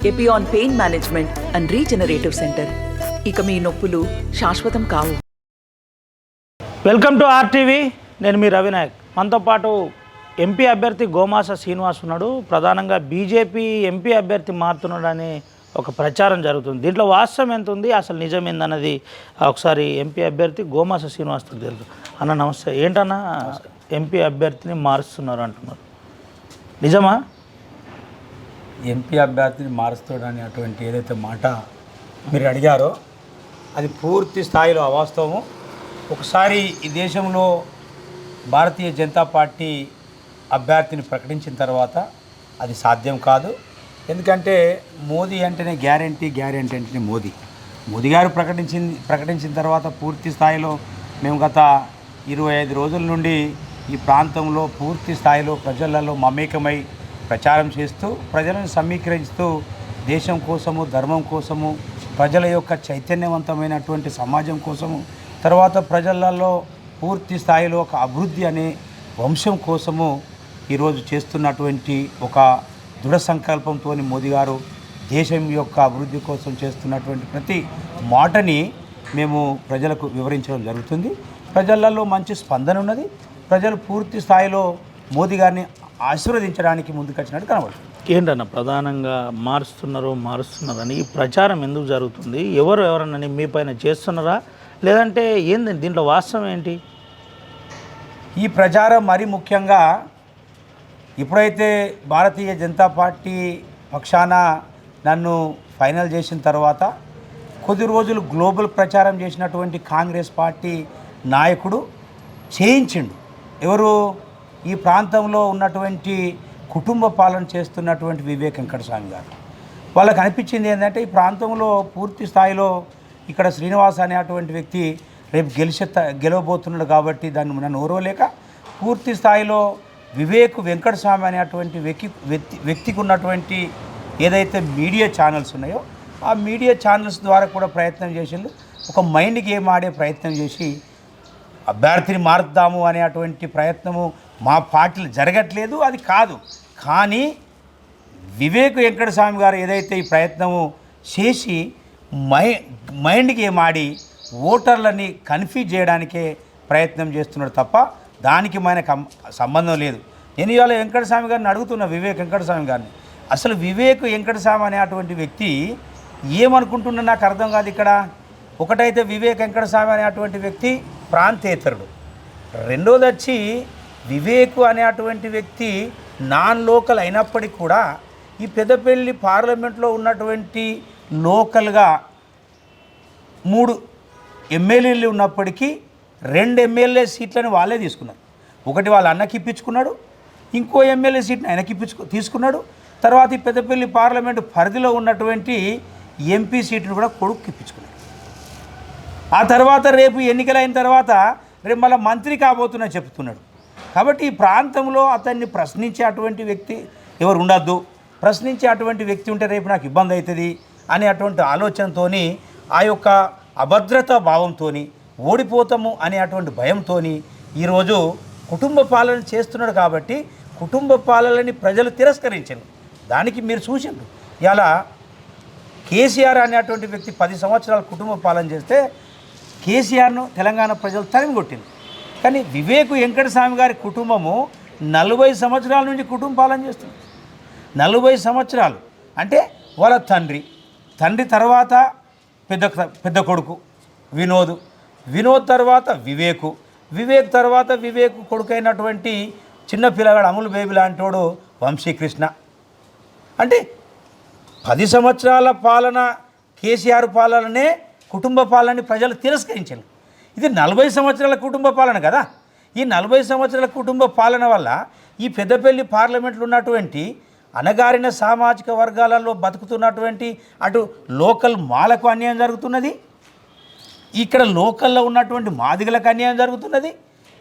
Epione pain management and regenerative centre. ఇక మీ నొప్పులు శాశ్వతం కావు. Welcome to RTV. నేను మీ రవినాయక్. మనతో పాటు ఎంపీ అభ్యర్థి గోమాస శ్రీనివాస్ ఉన్నాడు. ప్రధానంగా బీజేపీ ఎంపీ అభ్యర్థి మారుతున్నాడని ఒక ప్రచారం జరుగుతుంది. దీంట్లో వాస్తవం ఎంత ఉంది, అసలు నిజమేందన్నది ఒకసారి ఎంపీ అభ్యర్థి గోమాస శ్రీనివాస్తో తెలుసు. అన్న నమస్తే. ఏంటన్నా ఎంపీ అభ్యర్థిని మారుస్తున్నారు అంటున్నారు, నిజమా? ఎంపీ అభ్యర్థిని మారుస్తాడని అటువంటి ఏదైతే మాట మీరు అడిగారో అది పూర్తి స్థాయిలో అవాస్తవము. ఒకసారి ఈ దేశంలో భారతీయ జనతా పార్టీ అభ్యర్థిని ప్రకటించిన తర్వాత అది సాధ్యం కాదు. ఎందుకంటే మోదీ అంటేనే గ్యారంటీ అంటేనే మోదీ గారు ప్రకటించిన తర్వాత పూర్తి స్థాయిలో మేము గత 25 రోజుల నుండి ఈ ప్రాంతంలో పూర్తి స్థాయిలో ప్రజలలో మమేకమై ప్రచారం చేస్తూ ప్రజలను సమీకరిస్తూ దేశం కోసము, ధర్మం కోసము, ప్రజల యొక్క చైతన్యవంతమైనటువంటి సమాజం కోసము, తర్వాత ప్రజలలో పూర్తి స్థాయిలో ఒక అభివృద్ధి అనే వంశం కోసము ఈరోజు చేస్తున్నటువంటి ఒక దృఢ సంకల్పంతో మోదీ గారు దేశం యొక్క అభివృద్ధి కోసం చేస్తున్నటువంటి ప్రతి మాటని మేము ప్రజలకు వివరించడం జరుగుతుంది. ప్రజలలో మంచి స్పందన ఉన్నది. ప్రజలు పూర్తి స్థాయిలో మోదీ గారిని ఆశీర్వదించడానికి ముందుకొచ్చినట్టు కనబడుతుంది. ఏంటన్న ప్రధానంగా మారుస్తున్నారని ఈ ప్రచారం ఎందుకు జరుగుతుంది? ఎవరన్నా మీ పైన చేస్తున్నారా, లేదంటే ఏంది దీంట్లో వాస్తవం ఏంటి? ఈ ప్రచారం మరీ ముఖ్యంగా ఇప్పుడైతే భారతీయ జనతా పార్టీ పక్షాన నన్ను ఫైనల్ చేసిన తర్వాత కొద్ది రోజులు గ్లోబల్ ప్రచారం చేసినటువంటి కాంగ్రెస్ పార్టీ నాయకుడు చేయించిండు. ఎవరు? ఈ ప్రాంతంలో ఉన్నటువంటి కుటుంబ పాలన చేస్తున్నటువంటి వివేక్ వెంకటస్వామి గారు. వాళ్ళకి అనిపించింది ఏంటంటే ఈ ప్రాంతంలో పూర్తి స్థాయిలో ఇక్కడ శ్రీనివాస్ అనేటువంటి వ్యక్తి రేపు గెలవబోతున్నాడు కాబట్టి దాన్ని నన్ను ఓర్వలేక పూర్తి స్థాయిలో వివేక్ వెంకటస్వామి అనేటువంటి వ్యక్తికి ఉన్నటువంటి ఏదైతే మీడియా ఛానల్స్ ఉన్నాయో ఆ మీడియా ఛానల్స్ ద్వారా కూడా ప్రయత్నం చేసిండు. ఒక మైండ్ గేమ్ ఆడే ప్రయత్నం చేసి అభ్యర్థిని మారుద్దాము అనేటువంటి ప్రయత్నము మా పార్టీలు జరగట్లేదు, అది కాదు. కానీ వివేక్ వెంకటస్వామి గారు ఏదైతే ఈ ప్రయత్నము చేసి మైండ్ గేమ్ ఆడి ఓటర్లని కన్ఫ్యూజ్ చేయడానికే ప్రయత్నం చేస్తున్నాడు తప్ప దానికి మనకు సంబంధం లేదు. నేను ఇవాళ వెంకటస్వామి గారిని అడుగుతున్నా, వివేక్ వెంకటస్వామి గారిని, అసలు వివేక్ వెంకటస్వామి అనేటువంటి వ్యక్తి ఏమనుకుంటున్నా నాకు అర్థం కాదు. ఇక్కడ ఒకటైతే వివేక్ వెంకటస్వామి అనేటువంటి వ్యక్తి ప్రాంతేతరుడు, రెండోది వచ్చి వివేక్ అనేటువంటి వ్యక్తి నాన్ లోకల్ అయినప్పటికీ కూడా ఈ పెద్దపల్లి పార్లమెంట్లో ఉన్నటువంటి లోకల్గా 3 ఎమ్మెల్యేలు ఉన్నప్పటికీ 2 ఎమ్మెల్యే సీట్లను వాళ్ళే తీసుకున్నారు. ఒకటి వాళ్ళ అన్నకి ఇప్పించుకున్నాడు, ఇంకో ఎమ్మెల్యే సీట్ని ఆయనకి తీసుకున్నాడు. తర్వాత ఈ పెద్దపల్లి పార్లమెంటు పరిధిలో ఉన్నటువంటి ఎంపీ సీట్ను కూడా కొడుకు ఇప్పించుకున్నాడు. ఆ తర్వాత రేపు ఎన్నికలైన తర్వాత రేపు మళ్ళీ మంత్రి కాబోతున్నా చెప్తున్నాడు. కాబట్టి ఈ ప్రాంతంలో అతన్ని ప్రశ్నించే అటువంటి వ్యక్తి ఎవరు ఉండద్దు, ప్రశ్నించే అటువంటి వ్యక్తి ఉంటే రేపు నాకు ఇబ్బంది అవుతుంది అనే అటువంటి ఆలోచనతో, ఆ యొక్క అభద్రతా భావంతో, ఓడిపోతాము అనే అటువంటి భయంతో ఈరోజు కుటుంబ పాలన చేస్తున్నాడు. కాబట్టి కుటుంబ పాలనని ప్రజలు తిరస్కరించారు. దానికి మీరు చూసిండ్రు. ఇలా కేసీఆర్ అనేటువంటి వ్యక్తి 10 సంవత్సరాలు కుటుంబ పాలన చేస్తే కేసీఆర్ను తెలంగాణ ప్రజలు తరిమి కొట్టింది. కానీ వివేక్ వెంకటస్వామి గారి కుటుంబము 40 సంవత్సరాల నుంచి కుటుంబ పాలన చేస్తుంది. 40 సంవత్సరాలు అంటే వాళ్ళ తండ్రి తర్వాత పెద్ద కొడుకు వినోద్ తర్వాత వివేక్ తర్వాత వివేక్ కొడుకైనటువంటి చిన్న పిల్లగాడు అమూల్ బేబీ లాంటివాడు వంశీకృష్ణ. అంటే 10 సంవత్సరాల పాలన కేసీఆర్ పాలననే కుటుంబ పాలనని ప్రజలు తిరస్కరించారు. ఇది 40 సంవత్సరాల కుటుంబ పాలన కదా. ఈ 40 సంవత్సరాల కుటుంబ పాలన వల్ల ఈ పెద్దపల్లి పార్లమెంట్లో ఉన్నటువంటి అణగారిన సామాజిక వర్గాలలో బతుకుతున్నటువంటి అటు లోకల్ మాలకు అన్యాయం జరుగుతున్నది, ఇక్కడ లోకల్లో ఉన్నటువంటి మాదిగలకు అన్యాయం జరుగుతున్నది,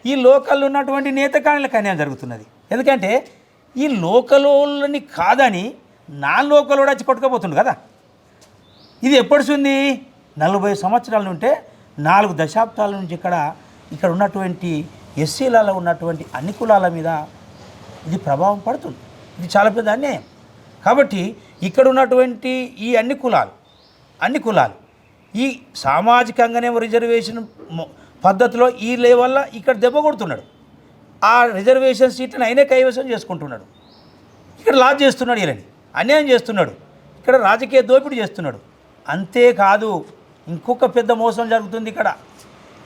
ఈ లోకల్లో ఉన్నటువంటి నేతకాణులకు అన్యాయం జరుగుతున్నది. ఎందుకంటే ఈ లోకలోళ్ళని కాదని నాన్ లోకల్ కూడా వచ్చి కొట్టుకపోతుంది కదా. ఇది ఎప్పటిస్తుంది? 40 సంవత్సరాల నుంటే 4 దశాబ్దాల నుంచి ఇక్కడ ఉన్నటువంటి ఎస్సీలలో ఉన్నటువంటి అన్ని కులాల మీద ఇది ప్రభావం పడుతుంది. ఇది చాలా పెద్ద అన్యాయం. కాబట్టి ఇక్కడ ఉన్నటువంటి ఈ అన్ని కులాలు ఈ సామాజికంగానేమో రిజర్వేషన్ పద్ధతిలో ఈ లెవెల్లో ఇక్కడ దెబ్బ కొడుతున్నాడు. ఆ రిజర్వేషన్ సీట్లను ఆయనే కైవసం చేసుకుంటున్నాడు. ఇక్కడ లాజ్ చేస్తున్నాడు, వీళ్ళని అన్యాయం చేస్తున్నాడు, ఇక్కడ రాజకీయ దోపిడీ చేస్తున్నాడు. అంతేకాదు ఇంకొక పెద్ద మోసం జరుగుతుంది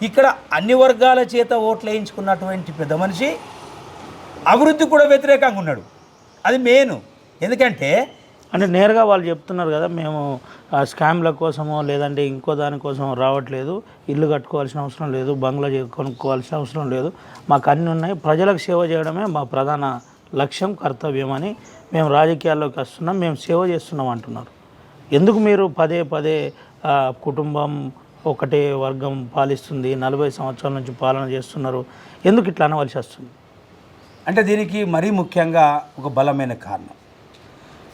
ఇక్కడ అన్ని వర్గాల చేత ఓట్లు వేయించుకున్నటువంటి పెద్ద మనిషి అభివృద్ధి కూడా వ్యతిరేకంగా ఉన్నాడు. అది మెయిన్. ఎందుకంటే అంటే నేరుగా వాళ్ళు చెప్తున్నారు కదా, మేము స్కామ్ల కోసమో లేదంటే ఇంకో దానికోసమో రావట్లేదు, ఇల్లు కట్టుకోవాల్సిన అవసరం లేదు, బంగ్లా కొనుక్కోవాల్సిన అవసరం లేదు, మాకు అన్నీ ఉన్నాయి, ప్రజలకు సేవ చేయడమే మా ప్రధాన లక్ష్యం, కర్తవ్యం అని మేము రాజకీయాల్లోకి వస్తున్నాం, మేము సేవ చేస్తున్నాం అంటున్నారు. ఎందుకు మీరు పదే పదే కుటుంబం ఒకటే వర్గం పాలిస్తుంది, 40 సంవత్సరాల నుంచి పాలన చేస్తున్నారు, ఎందుకు ఇట్లా అనవలసి వస్తుంది? అంటే దీనికి మరీ ముఖ్యంగా ఒక బలమైన కారణం,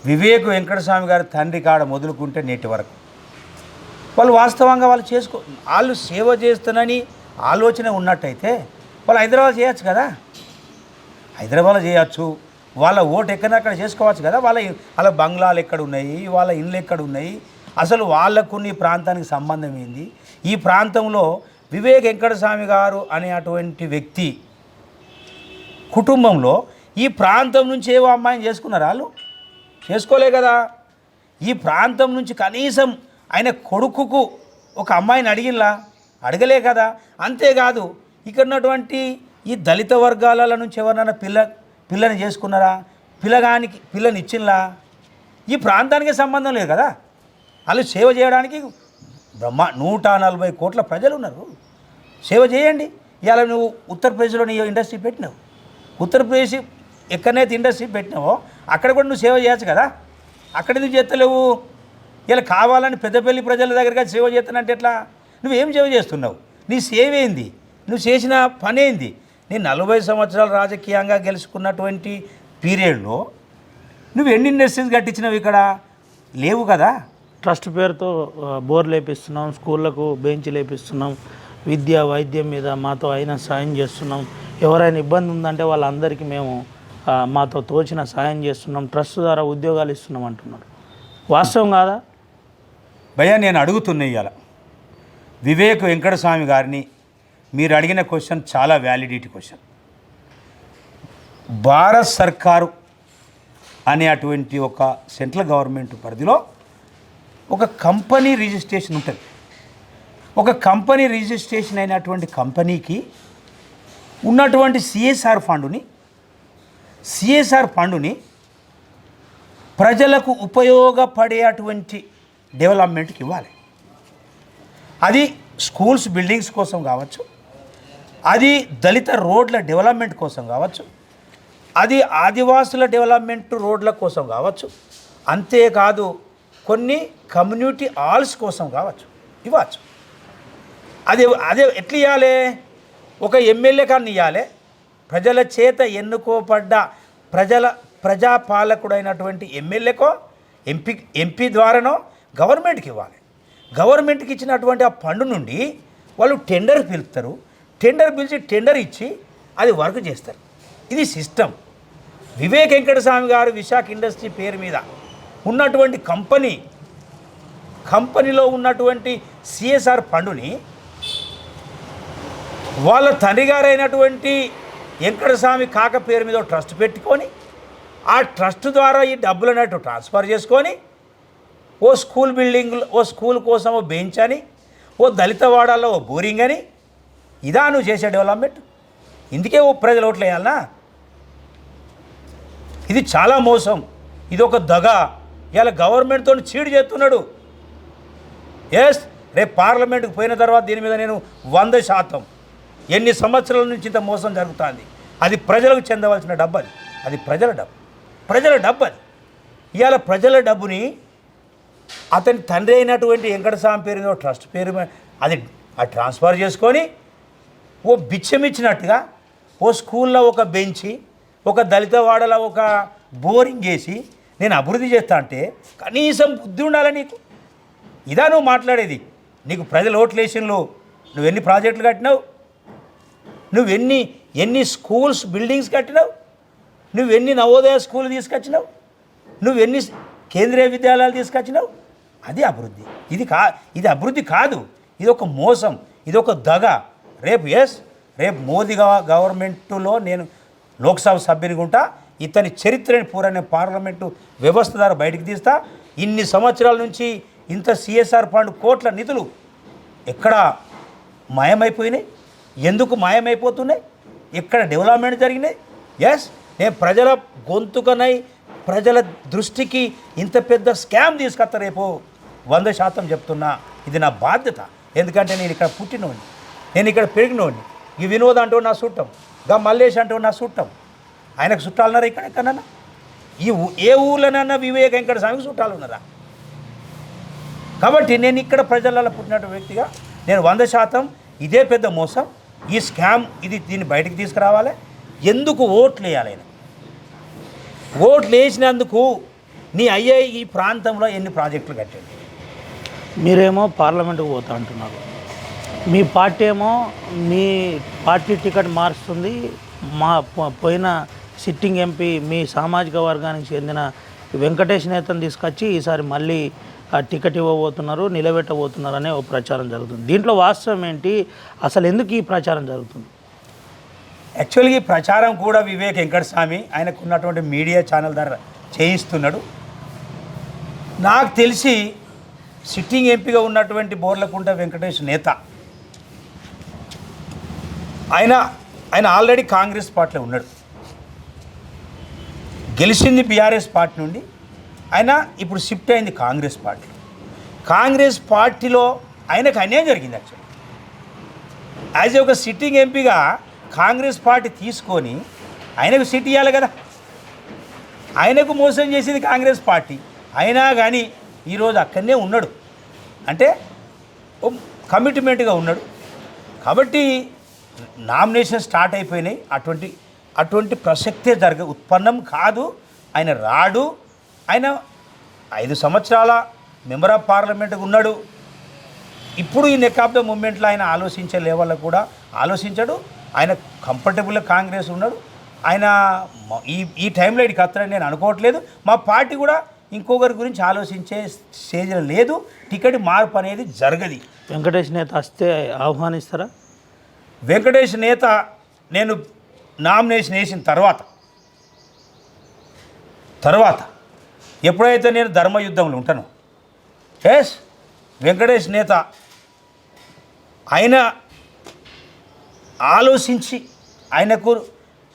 వివేక్ వెంకటస్వామి గారి తండ్రి కాడ మొదలుకుంటే నేటి వరకు వాళ్ళు వాస్తవంగా వాళ్ళు సేవ చేస్తానని ఆలోచన ఉన్నట్టయితే వాళ్ళు హైదరాబాద్ చేయొచ్చు కదా, హైదరాబాద్లో చేయొచ్చు, వాళ్ళ ఓటు ఎక్కడక్కడ చేసుకోవచ్చు కదా. వాళ్ళ బంగ్లాలు ఎక్కడ ఉన్నాయి, వాళ్ళ ఇండ్లు ఎక్కడ ఉన్నాయి, అసలు వాళ్ళకున్న ఈ ప్రాంతానికి సంబంధం ఏంది? ఈ ప్రాంతంలో వివేక్ వెంకటస్వామి గారు అనేటువంటి వ్యక్తి కుటుంబంలో ఈ ప్రాంతం నుంచి ఏవో అమ్మాయిని చేసుకున్నారు, వాళ్ళు చేసుకోలే కదా. ఈ ప్రాంతం నుంచి కనీసం ఆయన కొడుకుకు ఒక అమ్మాయిని అడగలే కదా. అంతేకాదు ఇక్కడ ఉన్నటువంటి ఈ దళిత వర్గాల నుంచి ఎవరినైనా పిల్లని చేసుకున్నారా, పిల్లని ఇచ్చినలా? ఈ ప్రాంతానికి సంబంధం లేదు కదా. వాళ్ళు సేవ చేయడానికి 140 కోట్ల ప్రజలు ఉన్నారు, సేవ చేయండి. ఇవాళ నువ్వు ఉత్తరప్రదేశ్లో నీ ఇండస్ట్రీ పెట్టినావు, ఉత్తరప్రదేశ్ ఎక్కడైతే ఇండస్ట్రీ పెట్టినావో అక్కడ కూడా నువ్వు సేవ చేయొచ్చు కదా. అక్కడ నువ్వు చేస్తలేవు. ఇలా కావాలని పెద్దపల్లి ప్రజల దగ్గరగా సేవ చేస్తానంటే ఎట్లా? నువ్వేం సేవ చేస్తున్నావు? నీ సేవ ఏంది? నువ్వు చేసిన పని ఏంది? నేను 40 సంవత్సరాలు రాజకీయంగా గెలుచుకున్నటువంటి పీరియడ్లో నువ్వు ఎన్ని ఇండస్ట్రీస్ కట్టించినావు? ఇక్కడ లేవు కదా. ట్రస్ట్ పేరుతో బోర్లు వేపిస్తున్నాం, స్కూళ్ళకు బెంచ్లు వేపిస్తున్నాం, విద్య వైద్యం మీద మాతో అయిన సాయం చేస్తున్నాం, ఎవరైనా ఇబ్బంది ఉందంటే వాళ్ళందరికీ మేము మాతో తోచిన సాయం చేస్తున్నాం, ట్రస్ట్ ద్వారా ఉద్యోగాలు ఇస్తున్నాం అంటున్నారు. వాస్తవం కాదా భయ్యా? నేను అడుగుతున్నా ఇవాళ వివేక్ వెంకటస్వామి గారిని, మీరు అడిగిన క్వశ్చన్ చాలా వ్యాలిడిటీ క్వశ్చన్. భారత్ సర్కారు అనే అటువంటి ఒక సెంట్రల్ గవర్నమెంట్ పరిధిలో ఒక కంపెనీ రిజిస్ట్రేషన్ ఉంటుంది. ఒక కంపెనీ రిజిస్ట్రేషన్ అయినటువంటి కంపెనీకి ఉన్నటువంటి సిఎస్ఆర్ ఫండుని ప్రజలకు ఉపయోగపడేటువంటి డెవలప్మెంట్కి ఇవ్వాలి. అది స్కూల్స్ బిల్డింగ్స్ కోసం కావచ్చు, అది దళిత రోడ్ల డెవలప్మెంట్ కోసం కావచ్చు, అది ఆదివాసుల డెవలప్మెంట్ రోడ్ల కోసం కావచ్చు, అంతేకాదు కొన్ని కమ్యూనిటీ హాల్స్ కోసం కావచ్చు, ఇవ్వచ్చు. అదే ఎట్లా ఇవ్వాలి? ఒక ఎమ్మెల్యే కానీ ఇవ్వాలి, ప్రజల చేత ఎన్నుకోబడ్డ ప్రజాపాలకుడైనటువంటి ఎమ్మెల్యేకో ఎంపీ ద్వారానో గవర్నమెంట్కి ఇవ్వాలి. గవర్నమెంట్కి ఇచ్చినటువంటి ఆ ఫండ్ నుండి వాళ్ళు టెండర్ పిలుస్తారు, టెండర్ ఇచ్చి అది వర్క్ చేస్తారు. ఇది సిస్టమ్. వివేక్ వెంకటస్వామి గారు విశాఖ ఇండస్ట్రీ పేరు మీద ఉన్నటువంటి కంపెనీలో ఉన్నటువంటి సిఎస్ఆర్ ఫండుని వాళ్ళ తండ్రి గారైనటువంటి వెంకటస్వామి కాక పేరు మీద ట్రస్ట్ పెట్టుకొని ఆ ట్రస్ట్ ద్వారా ఈ డబ్బులు అన్నట్టు ట్రాన్స్ఫర్ చేసుకొని ఓ స్కూల్ బిల్డింగ్, ఓ స్కూల్ కోసం ఓ బెంచ్ అని, ఓ దళితవాడల్లో ఓ బోరింగ్ అని, ఇదా నువ్వు చేసే డెవలప్మెంట్? ఇందుకే ఓ ప్రజలు ఓట్లు వేయాలనా? ఇది చాలా మోసం, ఇది ఒక దగ. ఇలా గవర్నమెంట్తో చీడు చేస్తున్నాడు. రేపు పార్లమెంట్కి పోయిన తర్వాత దీని మీద నేను 100% ఎన్ని సంవత్సరాల నుంచి ఇంత మోసం జరుగుతుంది, అది ప్రజలకు చెందవలసిన డబ్బు, అది ప్రజల డబ్బు. అది ఇవాళ ప్రజల డబ్బుని అతని తండ్రి అయినటువంటి వెంకటస్వామి పేరు మీద ట్రస్ట్ పేరు అది ట్రాన్స్ఫర్ చేసుకొని ఓ బిచ్చం ఇచ్చినట్టుగా ఓ స్కూల్లో ఒక బెంచి, ఒక దళితవాడలో ఒక బోరింగ్ వేసి నేను అభివృద్ధి చేస్తా అంటే కనీసం బుద్ధి ఉండాలి నీకు. ఇదా నువ్వు మాట్లాడేది? నీకు ప్రజలు ఓట్లు వేసినలో నువ్వు ఎన్ని ప్రాజెక్టులు కట్టినావు, నువ్వు ఎన్ని స్కూల్స్ బిల్డింగ్స్ కట్టినావు, నువ్వు ఎన్ని నవోదయ స్కూల్ తీసుకొచ్చినావు, నువ్వు ఎన్ని కేంద్రీయ విద్యాలయాలు తీసుకొచ్చినావు, అది అభివృద్ధి. ఇది అభివృద్ధి కాదు, ఇది ఒక మోసం, ఇది ఒక దగ. రేపు మోదీ గవర్నమెంటులో నేను లోక్సభ సభ్యునిగా ఉంటా, ఇతని చరిత్రని పూరనే పార్లమెంటు వ్యవస్థ ద్వారా బయటికి తీస్తా. ఇన్ని సంవత్సరాల నుంచి ఇంత సిఎస్ఆర్ ఫండ్ కోట్ల నిధులు ఎక్కడ మాయమైపోయినాయి, ఎందుకు మాయమైపోతున్నాయి, ఎక్కడ డెవలప్మెంట్ జరిగినాయి? నేను ప్రజల గొంతుకనై ప్రజల దృష్టికి ఇంత పెద్ద స్కామ్ తీసుకొస్తా రేపు 100% చెప్తున్నా. ఇది నా బాధ్యత. ఎందుకంటే నేను ఇక్కడ పుట్టినోడిని, నేను ఇక్కడ పెరిగినోడిని. ఈ వినోద్ అంటూ నా చుట్టం, గా మల్లేష్ అంటూ నా చుట్టం. ఆయనకు చుట్టాలున్నారా ఇక్కడ ఎక్కడన్నా? ఏ ఊర్లోనన్నా వివేక వెంకట స్వామికి చుట్టాలు ఉన్నారా? కాబట్టి నేను ఇక్కడ ప్రజలలో పుట్టిన వ్యక్తిగా నేను 100% ఇదే పెద్ద మోసం, ఈ స్కామ్, దీన్ని బయటికి తీసుకురావాలి. ఎందుకు ఓట్లు వేయాలి? ఆయన ఓట్లు వేసినందుకు నీ అయ్యే ఈ ప్రాంతంలో ఎన్ని ప్రాజెక్టులు కట్టాడు? మీరేమో పార్లమెంటుకు పోతా అంటున్నారు, మీ పార్టీ ఏమో మీ పార్టీ టికెట్ మారుస్తుంది. పోయిన సిట్టింగ్ ఎంపీ మీ సామాజిక వర్గానికి చెందిన వెంకటేష్ నేతను తీసుకొచ్చి ఈసారి మళ్ళీ ఆ టికెట్ ఇవ్వబోతున్నారు, నిలబెట్టబోతున్నారు అనే ఒక ప్రచారం జరుగుతుంది. దీంట్లో వాస్తవం ఏంటి? అసలు ఎందుకు ఈ ప్రచారం జరుగుతుంది? యాక్చువల్గా ఈ ప్రచారం కూడా వివేక్ వెంకటస్వామి ఆయనకు ఉన్నటువంటి మీడియా ఛానల్ ద్వారా చేయిస్తున్నాడు. నాకు తెలిసి సిట్టింగ్ ఎంపీగా ఉన్నటువంటి బోర్లకుంట వెంకటేష్ నేత ఆయన ఆల్రెడీ కాంగ్రెస్ పార్టీలో ఉన్నాడు, గెలిచింది బీఆర్ఎస్ పార్టీ నుండి. ఆయన ఇప్పుడు షిఫ్ట్ అయింది కాంగ్రెస్ పార్టీలో ఆయనకు అన్యాయం జరిగింది. యాక్చువల్లీ యాజ్ ఒక సిట్టింగ్ ఎంపీగా కాంగ్రెస్ పార్టీ తీసుకొని ఆయనకు సీట్ ఇవ్వాలి కదా. ఆయనకు మోసం చేసింది కాంగ్రెస్ పార్టీ, అయినా కానీ ఈరోజు అక్కడనే ఉన్నాడు అంటే కమిట్మెంట్గా ఉన్నాడు. కాబట్టి నామినేషన్ స్టార్ట్ అయిపోయినాయి. అటువంటి ప్రసక్తే ఉత్పన్నం కాదు. ఆయన రాడు. ఆయన 5 సంవత్సరాల మెంబర్ ఆఫ్ పార్లమెంట్గా ఉన్నాడు. ఇప్పుడు ఈ నెక్ ఆఫ్ ద మూమెంట్లో ఆయన ఆలోచించే లెవెల్లో కూడా ఆలోచించాడు. ఆయన కంఫర్టబుల్గా కాంగ్రెస్ ఉన్నాడు. ఆయన ఈ టైంలో ఇక్కడికి వస్తాడని నేను అనుకోవట్లేదు. మా పార్టీ కూడా ఇంకొకరి గురించి ఆలోచించే స్టేజ్లో లేదు. టికెట్ మార్పు అనేది జరగదు. వెంకటేష్ నేత వస్తే ఆహ్వానిస్తారా? వెంకటేష్ నేత నేను నామినేషన్ వేసిన తర్వాత ఎప్పుడైతే నేను ధర్మయుద్ధంలో ఉంటానో వెంకటేష్ నేత ఆయన ఆలోచించి, ఆయనకు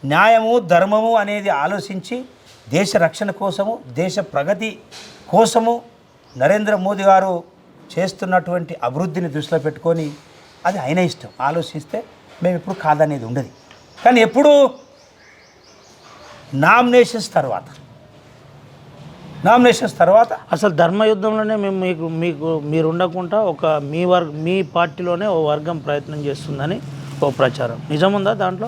న్యాయము ధర్మము అనేది ఆలోచించి దేశ రక్షణ కోసము, దేశ ప్రగతి కోసము నరేంద్ర మోదీ గారు చేస్తున్నటువంటి అభివృద్ధిని దృష్టిలో పెట్టుకొని అది ఆయన ఇష్టం. ఆలోచిస్తే మేము ఎప్పుడు కాదనేది ఉండదు. కానీ ఎప్పుడు నామినేషన్స్ తర్వాత అసలు ధర్మయుద్ధంలోనే మీరు ఉండకుండా మీ పార్టీలోనే ఓ వర్గం ప్రయత్నం చేస్తుందని ఓ ప్రచారం నిజముందా దాంట్లో?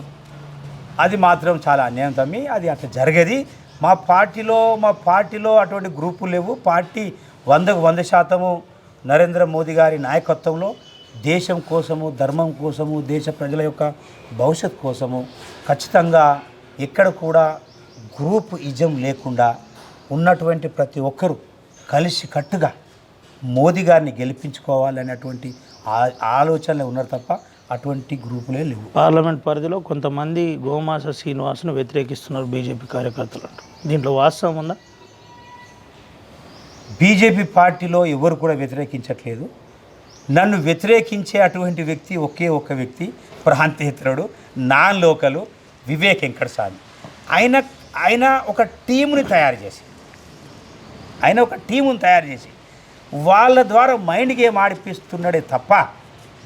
అది మాత్రం చాలా అన్యాయం తమ్మి. అది అట్లా జరగది. మా పార్టీలో అటువంటి గ్రూపులు లేవు. పార్టీ 100% నరేంద్ర మోదీ గారి నాయకత్వంలో దేశం కోసము, ధర్మం కోసము, దేశ ప్రజల యొక్క భవిష్యత్ కోసము ఖచ్చితంగా ఎక్కడ కూడా గ్రూప్ ఇజం లేకుండా ఉన్నటువంటి ప్రతి ఒక్కరూ కలిసి కట్టుగా మోదీ గారిని గెలిపించుకోవాలనేటువంటి ఆలోచనలే ఉన్నారు తప్ప అటువంటి గ్రూపులే లేవు. పార్లమెంట్ పరిధిలో కొంతమంది గోమాస శ్రీనివాస్ను వ్యతిరేకిస్తున్నారు బీజేపీ కార్యకర్తలు అంటూ. దీంట్లో వాస్తవం ఉందా? బీజేపీ పార్టీలో ఎవరు కూడా వ్యతిరేకించట్లేదు. నన్ను వ్యతిరేకించే అటువంటి వ్యక్తి ఒక్క వ్యక్తి, ప్రాంతేతరుడు, నాన్ లోకలు, వివేక్ వెంకటస్వామి. ఆయన ఒక టీముని తయారు చేసి వాళ్ళ ద్వారా మైండ్ గేమ్ ఆడిపిస్తున్నాడే తప్ప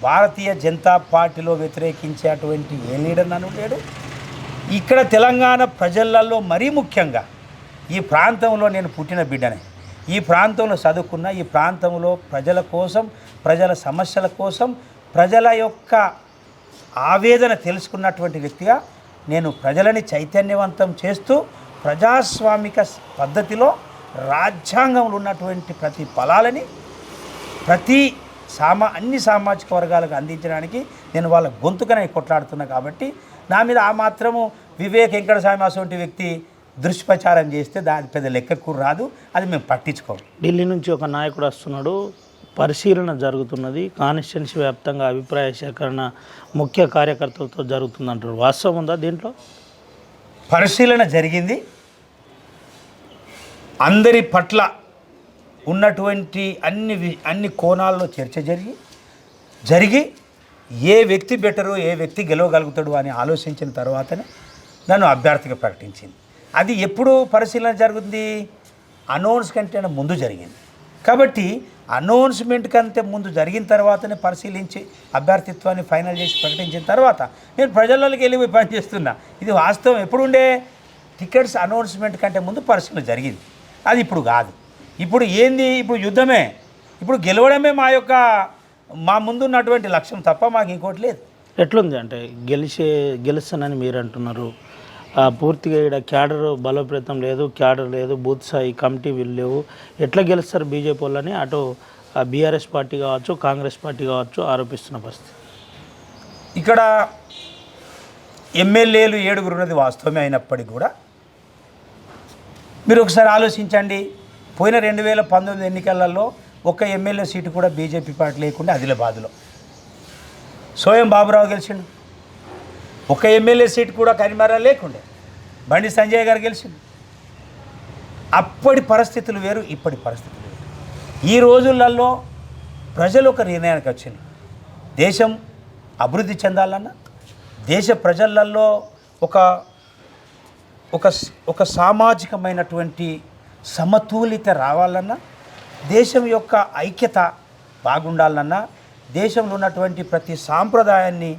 భారతీయ జనతా పార్టీలో వ్యతిరేకించే అటువంటి ఏ లీడర్ నన్ను లేడు. ఇక్కడ తెలంగాణ ప్రజలలో మరీ ముఖ్యంగా ఈ ప్రాంతంలో నేను పుట్టిన బిడ్డనే, ఈ ప్రాంతంలో చదువుకున్న, ఈ ప్రాంతంలో ప్రజల కోసం, ప్రజల సమస్యల కోసం, ప్రజల యొక్క ఆవేదన తెలుసుకున్నటువంటి వ్యక్తిగా నేను ప్రజలని చైతన్యవంతం చేస్తూ ప్రజాస్వామిక పద్ధతిలో రాజ్యాంగంలో ఉన్నటువంటి ప్రతి ఫలాలని అన్ని సామాజిక వర్గాలకు అందించడానికి నేను వాళ్ళ గొంతుకనే కొట్లాడుతున్నా. కాబట్టి నా మీద ఆ మాత్రము వివేక్ వెంకటస్వామి అటువంటి వ్యక్తి దుష్ప్రచారం చేస్తే దాని పెద్ద లెక్కకు రాదు, అది మేము పట్టించుకోము. ఢిల్లీ నుంచి ఒక నాయకుడు వస్తున్నాడు, పరిశీలన జరుగుతున్నది, కాన్స్టిట్యున్సీ వ్యాప్తంగా అభిప్రాయ సేకరణ ముఖ్య కార్యకర్తలతో జరుగుతుందంటారు. వాస్తవం ఉందా దీంట్లో? పరిశీలన జరిగింది. అందరి పట్ల ఉన్నటువంటి అన్ని కోణాల్లో చర్చ జరిగి ఏ వ్యక్తి బెటరు, ఏ వ్యక్తి గెలవగలుగుతాడు అని ఆలోచించిన తర్వాతనే నన్ను అభ్యర్థిగా ప్రకటించింది. అది ఎప్పుడు పరిశీలన జరుగుతుంది? అనౌన్స్ కంటే ముందు జరిగింది. కాబట్టి అనౌన్స్మెంట్ కంటే ముందు జరిగిన తర్వాతనే పరిశీలించి అభ్యర్థిత్వాన్ని ఫైనల్ చేసి ప్రకటించిన తర్వాత నేను ప్రజల్లోకి వెళ్ళి పనిచేస్తున్నా. ఇది వాస్తవం. ఎప్పుడుండే టికెట్స్ అనౌన్స్మెంట్ కంటే ముందు పరిశీలన జరిగింది. అది ఇప్పుడు కాదు. ఇప్పుడు ఏంది? ఇప్పుడు యుద్ధమే. ఇప్పుడు గెలవడమే మా ముందున్నటువంటి లక్ష్యం తప్ప మాకు ఇంకోటి లేదు. ఎట్లుంది అంటే గెలుస్తానని మీరు అంటున్నారు, పూర్తిగా ఇక్కడ క్యాడర్ బలోపేతం లేదు, క్యాడర్ లేదు, బూత్ స్థాయి కమిటీ వీళ్ళు లేవు, ఎట్లా గెలుస్తారు బీజేపీ వాళ్ళని అటు బీఆర్ఎస్ పార్టీ కావచ్చు, కాంగ్రెస్ పార్టీ కావచ్చు ఆరోపిస్తున్న పరిస్థితి. ఇక్కడ ఎమ్మెల్యేలు 7 ఉన్నది వాస్తవమే అయినప్పటికీ కూడా మీరు ఒకసారి ఆలోచించండి. పోయిన 2019 ఎన్నికలలో ఒక్క ఎమ్మెల్యే సీటు కూడా బీజేపీ పార్టీ లేకుండా ఆదిలాబాద్లో సోయం బాబురావు గెలిచిండు. ఒక ఎమ్మెల్యే సీటు కూడా కరీంనగర్ లేకుండే బండి సంజయ్ గారు గెలిచిండు. అప్పటి పరిస్థితులు వేరు, ఇప్పటి పరిస్థితులు వేరు. ఈ రోజులలో ప్రజలు ఒక నిర్ణయానికి వచ్చింది. దేశం అభివృద్ధి చెందాలన్నా, దేశ ప్రజలలో ఒక సామాజికమైనటువంటి సమతుల్యత రావాలన్నా, దేశం యొక్క ఐక్యత బాగుండాలన్నా, దేశంలో ఉన్నటువంటి ప్రతి సాంప్రదాయాన్ని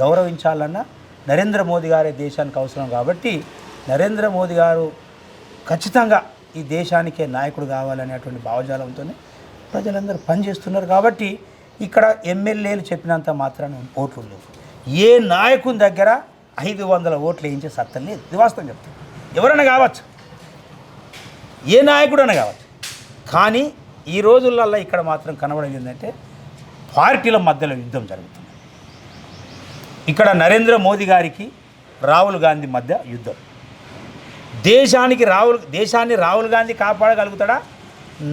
గౌరవించాలన్నా నరేంద్ర మోదీ గారే దేశానికి అవసరం. కాబట్టి నరేంద్ర మోదీ గారు ఖచ్చితంగా ఈ దేశానికే నాయకుడు కావాలనేటువంటి భావజాలంతోనే ప్రజలందరూ పనిచేస్తున్నారు. కాబట్టి ఇక్కడ ఎమ్మెల్యేలు చెప్పినంత మాత్రాన ఓట్లు లేవు. ఏ నాయకుని దగ్గర 500 ఓట్లు వేయించే సత్తం లేదు. ఇది వాస్తవం చెప్తాను. ఎవరైనా కావచ్చు, ఏ నాయకుడైనా కావచ్చు. కానీ ఈ రోజులలో ఇక్కడ మాత్రం కనబడేది ఏంటంటే పార్టీల మధ్యలో యుద్ధం జరుగుతుంది. ఇక్కడ నరేంద్ర మోదీ గారికి రాహుల్ గాంధీ మధ్య యుద్ధం. దేశాన్ని రాహుల్ గాంధీ కాపాడగలుగుతాడా,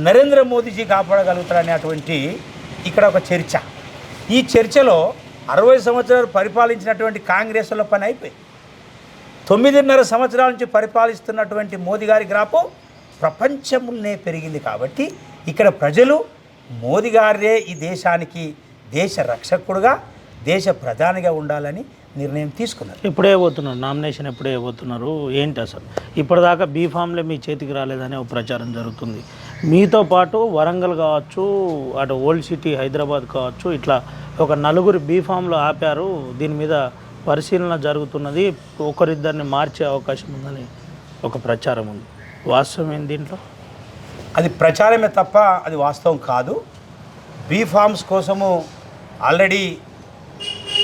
నరేంద్ర మోదీజీ కాపాడగలుగుతాడా అనేటువంటి ఇక్కడ ఒక చర్చ. ఈ చర్చలో 60 సంవత్సరాలు పరిపాలించినటువంటి కాంగ్రెస్లో పని అయిపోయింది. 9.5 సంవత్సరాల నుంచి పరిపాలిస్తున్నటువంటి మోదీ గారి గ్రాఫ్ ప్రపంచంలోనే పెరిగింది. కాబట్టి ఇక్కడ ప్రజలు మోదీ గారే ఈ దేశానికి దేశ రక్షకుడుగా, దేశ ప్రధానిగా ఉండాలని నిర్ణయం తీసుకున్నారు. ఎప్పుడే పోతున్నారు నామినేషన్, ఎప్పుడే పోతున్నారు ఏంటి అసలు? ఇప్పటిదాకా బీఫామ్లే మీ చేతికి రాలేదనే ఒక ప్రచారం జరుగుతుంది. మీతో పాటు వరంగల్ కావచ్చు, అటు ఓల్డ్ సిటీ హైదరాబాద్ కావచ్చు, ఇట్లా ఒక 4 బీఫామ్లు ఆపారు. దీని మీద పరిశీలన జరుగుతున్నది, ఒకరిద్దరిని మార్చే అవకాశం ఉందని ఒక ప్రచారం ఉంది. వాస్తవం ఏంటి దీంట్లో? అది ప్రచారమే తప్ప అది వాస్తవం కాదు. బీఫామ్స్ కోసము ఆల్రెడీ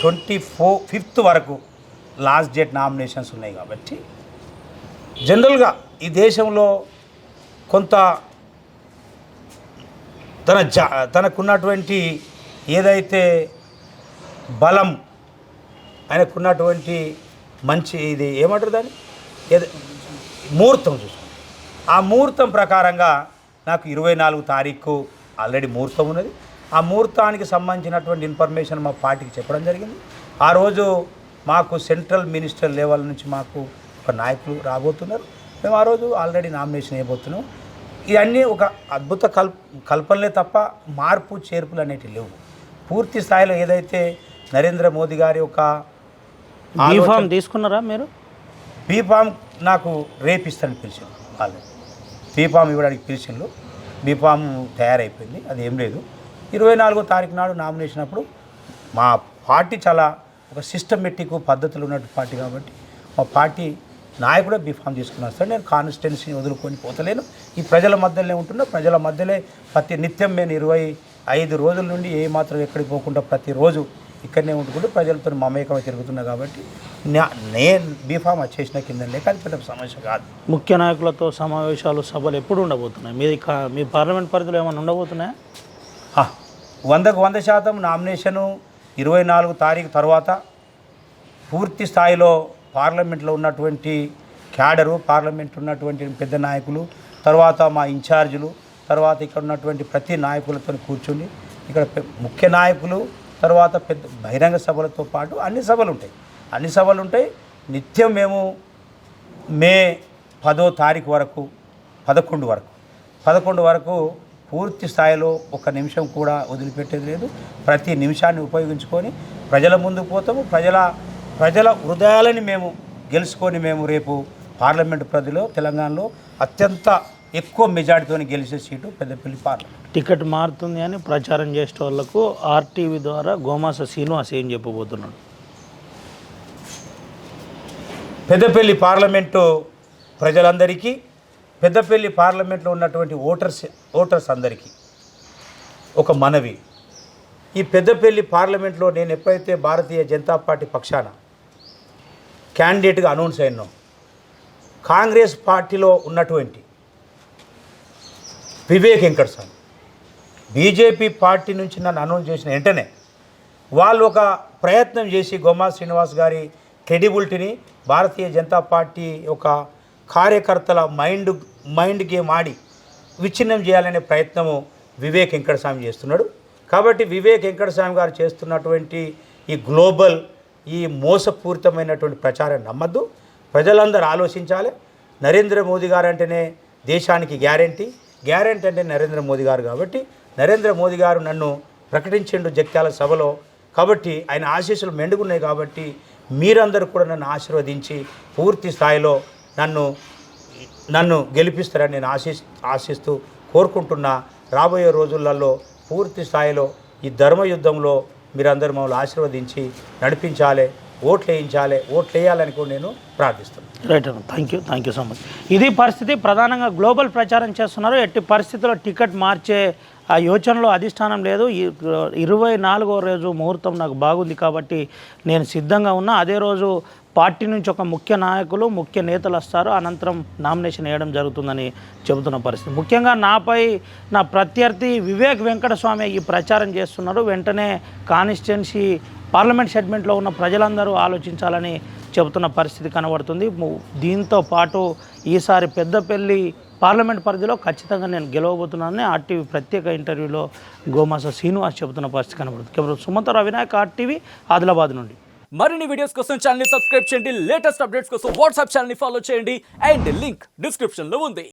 25th వరకు లాస్ట్ డేట్ నామినేషన్స్ ఉన్నాయి. కాబట్టి జనరల్గా ఈ దేశంలో కొంత తనకున్నటువంటి ఏదైతే బలం, ఆయనకున్నటువంటి మంచి ఇది ఏమంటారు దాన్ని, ముహూర్తం చూసుకోండి. ఆ ముహూర్తం ప్రకారంగా నాకు 24 తారీఖు ఆల్రెడీ ముహూర్తం ఉన్నది. ఆ ముహూర్తానికి సంబంధించినటువంటి ఇన్ఫర్మేషన్ మా పార్టీకి చెప్పడం జరిగింది. ఆ రోజు మాకు సెంట్రల్ మినిస్టర్ లెవెల్ నుంచి మాకు ఒక నాయకులు రాబోతున్నారు. మేము ఆ రోజు ఆల్రెడీ నామినేషన్ వేయబోతున్నాం. ఇవన్నీ ఒక అద్భుత కల్పనలే తప్ప మార్పు చేర్పులు అనేటివి లేవు. పూర్తి స్థాయిలో ఏదైతే నరేంద్ర మోదీ గారి ఒక బీఫామ్ తీసుకున్నారా మీరు? బీఫామ్ నాకు రేపిస్తాను పిలిచింది. ఆల్రెడీ బీఫామ్ ఇవ్వడానికి పిలిచిండ్రు. బీఫామ్ తయారైపోయింది, అది ఏం లేదు. 24వ తారీఖు నాడు నామినేషన్ అప్పుడు మా పార్టీ చాలా ఒక సిస్టమేటిక్ పద్ధతులు ఉన్నట్టు పార్టీ. కాబట్టి మా పార్టీ నాయకుడే బీఫామ్ తీసుకుని వస్తాడు. నేను కాన్స్టిట్యున్సీని వదులుకొని పోతలేను. ఈ ప్రజల మధ్యలోనే ఉంటున్నా. ప్రజల మధ్యలో ప్రతి నిత్యం నేను 25 రోజుల నుండి ఏమాత్రం ఎక్కడికి పోకుండా ప్రతిరోజు ఇక్కడనే ఉంటుకుంటూ ప్రజలతో మమేకమై తిరుగుతున్నా. కాబట్టి నేను బీఫామ్ వచ్చేసిన కింద లేక అది పెద్ద సమస్య కాదు. ముఖ్య నాయకులతో సమావేశాలు, సభలు ఎప్పుడు ఉండబోతున్నాయి? మీ పార్లమెంట్ పరిధిలో ఏమైనా ఉండబోతున్నాయా? 100% నామినేషను 24 తారీఖు తర్వాత పూర్తి స్థాయిలో పార్లమెంట్లో ఉన్నటువంటి క్యాడరు, పార్లమెంట్ ఉన్నటువంటి పెద్ద నాయకులు, తర్వాత మా ఇన్ఛార్జీలు, తర్వాత ఇక్కడ ఉన్నటువంటి ప్రతి నాయకులతో కూర్చుని ఇక్కడ ముఖ్య నాయకులు, తర్వాత పెద్ద బహిరంగ సభలతో పాటు అన్ని సభలు ఉంటాయి. నిత్యం మేము మే 10వ తారీఖు వరకు 11 వరకు పూర్తి స్థాయిలో ఒక నిమిషం కూడా వదిలిపెట్టేది లేదు. ప్రతి నిమిషాన్ని ఉపయోగించుకొని ప్రజల ముందుకు పోతాము. ప్రజల హృదయాలని మేము గెలుచుకొని మేము రేపు పార్లమెంటు పరిధిలో తెలంగాణలో అత్యంత ఎక్కువ మెజార్టీతో గెలిచే సీటు పెద్దపల్లి పార్లమెంట్. టికెట్ మారుతుంది అని ప్రచారం చేసే వాళ్ళకు ఆర్టీవీ ద్వారా గోమాస శ్రీనివాస్ ఏం చెప్పబోతున్నాడు? పెద్దపల్లి పార్లమెంటు ప్రజలందరికీ, పెద్దపల్లి పార్లమెంట్లో ఉన్నటువంటి ఓటర్స్ అందరికీ ఒక మనవి. ఈ పెద్దపల్లి పార్లమెంట్లో నేను ఎప్పుడైతే భారతీయ జనతా పార్టీ పక్షాన క్యాండిడేట్గా అనౌన్స్ అయినాం, కాంగ్రెస్ పార్టీలో ఉన్నటువంటి వివేక్ వెంకటస్వామి బీజేపీ పార్టీ నుంచి నన్ను అనౌన్స్ చేసిన వెంటనే వాళ్ళు ఒక ప్రయత్నం చేసి గోమాస శ్రీనివాస్ గారి క్రెడిబిలిటీని, భారతీయ జనతా పార్టీ ఒక కార్యకర్తల మైండ్ గేమ్ ఆడి విచ్ఛిన్నం చేయాలనే ప్రయత్నము వివేక్ వెంకటస్వామి చేస్తున్నాడు. కాబట్టి వివేక్ వెంకటస్వామి గారు చేస్తున్నటువంటి ఈ గ్లోబల్, ఈ మోసపూరితమైనటువంటి ప్రచారాన్ని నమ్మద్దు. ప్రజలందరూ ఆలోచించాలి. నరేంద్ర మోదీ గారు అంటేనే దేశానికి గ్యారంటీ అంటే నరేంద్ర మోదీ గారు. కాబట్టి నరేంద్ర మోదీ గారు నన్ను ప్రకటించిండు జగిత్యాల సభలో. కాబట్టి ఆయన ఆశీస్సులు మెండుగున్నాయి. కాబట్టి మీరందరూ కూడా నన్ను ఆశీర్వదించి పూర్తి స్థాయిలో నన్ను గెలిపిస్తారని నేను ఆశిస్తూ కోరుకుంటున్నా. రాబోయే రోజులలో పూర్తి స్థాయిలో ఈ ధర్మయుద్ధంలో మీరందరూ మమ్మల్ని ఆశీర్వదించి నడిపించాలి, ఓట్లు వేయాలని కూడా నేను ప్రార్థిస్తున్నాను. రైట్ అన్న, థ్యాంక్ యూ సో మచ్. ఇది పరిస్థితి. ప్రధానంగా గ్లోబల్ ప్రచారం చేస్తున్నారు. ఎట్టి పరిస్థితుల్లో టికెట్ మార్చే ఆ యోచనలో అధిష్టానం లేదు. 24వ రోజు ముహూర్తం నాకు బాగుంది కాబట్టి నేను సిద్ధంగా ఉన్నా. అదే రోజు పార్టీ నుంచి ఒక ముఖ్య నాయకులు, ముఖ్య నేతలు వస్తారు. అనంతరం నామినేషన్ వేయడం జరుగుతుందని చెబుతున్న పరిస్థితి. ముఖ్యంగా నాపై నా ప్రత్యర్థి వివేక్ వెంకటస్వామి ఈ ప్రచారం చేస్తున్నారు. వెంటనే కాన్స్టిట్యున్సీ పార్లమెంట్ సెగ్మెంట్లో ఉన్న ప్రజలందరూ ఆలోచించాలని చెబుతున్న పరిస్థితి కనబడుతుంది. దీంతో పాటు ఈసారి పెద్దపల్లి పార్లమెంట్ పరిధిలో ఖచ్చితంగా నేను గెలవబోతున్నానని ఆర్టీవీ ప్రత్యేక ఇంటర్వ్యూలో గోమాస శ్రీనివాస్ చెబుతున్న పరిస్థితి కనబడుతుంది. కేవలం సుమంత వినాయక్, ఆర్టీవీ, ఆదిలాబాద్ నుండి. మరిన్ని వీడియోస్ కోసం ఛానల్ ని సబ్స్క్రైబ్ చేయండి. లేటెస్ట్ అప్డేట్స్ కోసం వాట్సాప్ ఛానల్ ని ఫాలో చేయండి. అండ్ లింక్ డిస్క్రిప్షన్ లో ఉంది.